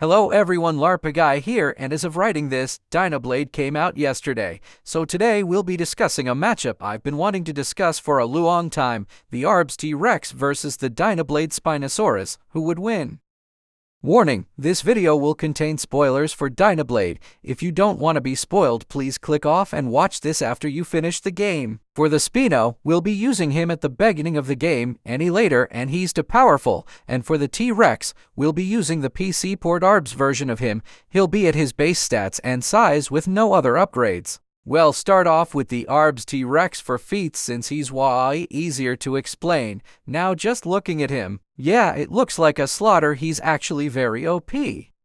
Hello everyone, Larpaguy here, and as of writing this, Dinoblade came out yesterday. So today we'll be discussing a matchup I've been wanting to discuss for a long time, the ARBS T-Rex versus the Dinoblade Spinosaurus. Who would win? Warning, this video will contain spoilers for Dinoblade. If you don't want to be spoiled, please click off and watch this after you finish the game. For the Spino, we'll be using him at the beginning of the game, any later, and he's too powerful. And for the T-Rex, we'll be using the PC port ARBS version of him. He'll be at his base stats and size with no other upgrades. Well, start off with the ARBS T-Rex for feats since he's way easier to explain. Now just looking at him, yeah, it looks like a slaughter. He's actually very OP.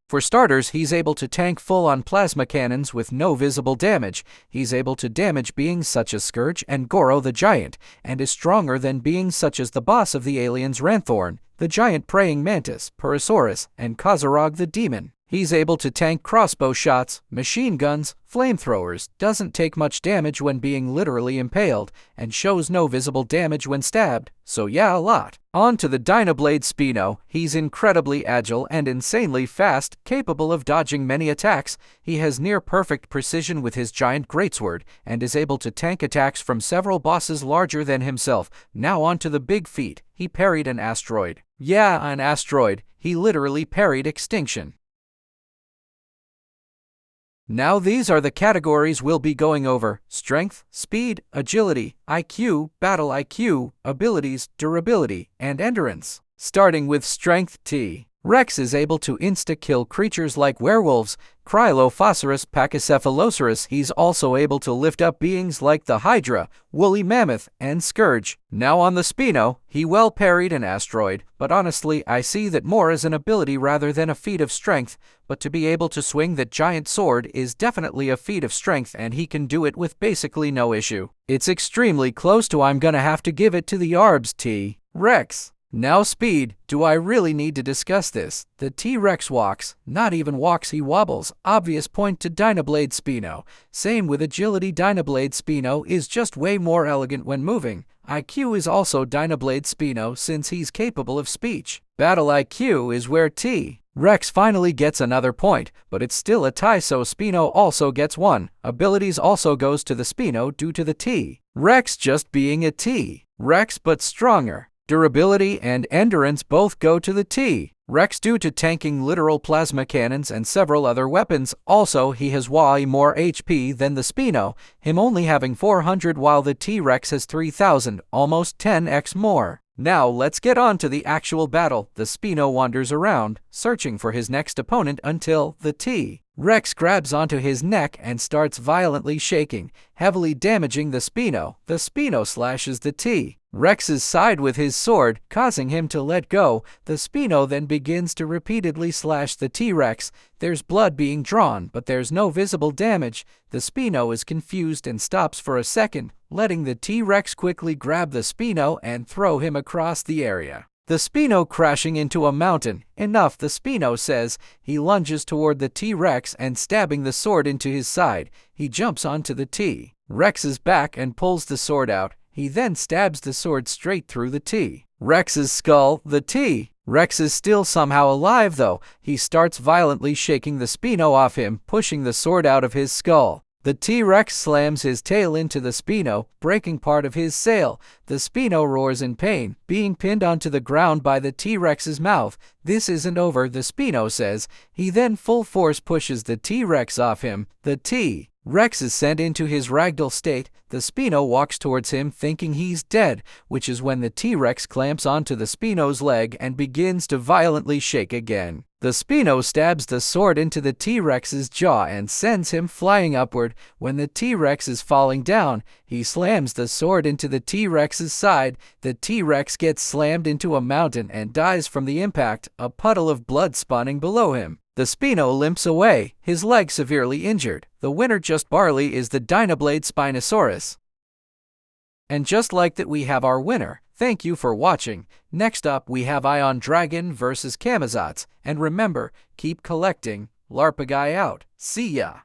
For starters, he's able to tank full-on plasma cannons with no visible damage. He's able to damage beings such as Scourge and Goro the Giant, and is stronger than beings such as the boss of the aliens Ranthorn, the giant praying mantis, Parasaurus, and Kozorog the Demon. He's able to tank crossbow shots, machine guns, flamethrowers, doesn't take much damage when being literally impaled, and shows no visible damage when stabbed, so yeah, a lot. On to the Dinoblade Spino. He's incredibly agile and insanely fast, capable of dodging many attacks. He has near-perfect precision with his giant greatsword, and is able to tank attacks from several bosses larger than himself. Now on to the big feat. He parried an asteroid. Yeah, an asteroid. He literally parried extinction. Now these are the categories we'll be going over: strength, speed, agility, IQ, battle IQ, abilities, durability, and endurance. Starting with strength, T-Rex is able to insta-kill creatures like werewolves, Cryolophosaurus, Pachycephalosaurus. He's also able to lift up beings like the Hydra, Woolly Mammoth, and Scourge. Now on the Spino, he well parried an asteroid, but honestly I see that more as an ability rather than a feat of strength, but to be able to swing that giant sword is definitely a feat of strength, and he can do it with basically no issue. It's extremely close to I'm gonna have to give it to the ARBS T-Rex. Now speed. Do I really need to discuss this? The T-Rex walks, not even walks, he wobbles. Obvious point to Dinoblade Spino. Same with agility. Dinoblade Spino is just way more elegant when moving. IQ is also Dinoblade Spino since he's capable of speech. Battle IQ is where T-Rex finally gets another point, but it's still a tie, so Spino also gets one. Abilities also goes to the Spino due to the T-Rex just being a T-Rex but stronger. Durability and endurance both go to the T-Rex due to tanking literal plasma cannons and several other weapons. Also, he has way more HP than the Spino, him only having 400 while the T-Rex has 3000, almost 10x more. Now let's get on to the actual battle. The Spino wanders around, searching for his next opponent until the T-Rex grabs onto his neck and starts violently shaking, heavily damaging the Spino. The Spino slashes the T-Rex's side with his sword, causing him to let go. The Spino then begins to repeatedly slash the T-Rex. There's blood being drawn, but there's no visible damage. The Spino is confused and stops for a second, letting the T-Rex quickly grab the Spino and throw him across the area. The Spino crashing into a mountain. Enough, the Spino says. He lunges toward the T-Rex and stabbing the sword into his side. He jumps onto the T-Rex's back and pulls the sword out. He then stabs the sword straight through the T-Rex's skull. The T-Rex is still somehow alive though. He starts violently shaking the Spino off him, pushing the sword out of his skull. The T-Rex slams his tail into the Spino, breaking part of his sail. The Spino roars in pain, being pinned onto the ground by the T-Rex's mouth. This isn't over, the Spino says. He then full force pushes the T-Rex off him. The T-Rex is sent into his ragdoll state. The Spino walks towards him thinking he's dead, which is when the T-Rex clamps onto the Spino's leg and begins to violently shake again. The Spino stabs the sword into the T-Rex's jaw and sends him flying upward. When the T-Rex is falling down, he slams the sword into the T-Rex's side. The T-Rex gets slammed into a mountain and dies from the impact, a puddle of blood spawning below him. The Spino limps away, his leg severely injured. The winner just barely is the Dinoblade Spinosaurus. And just like that, we have our winner. Thank you for watching. Next up we have Ion Dragon vs Camazotz. And remember, keep collecting. Larpaguy out. See ya.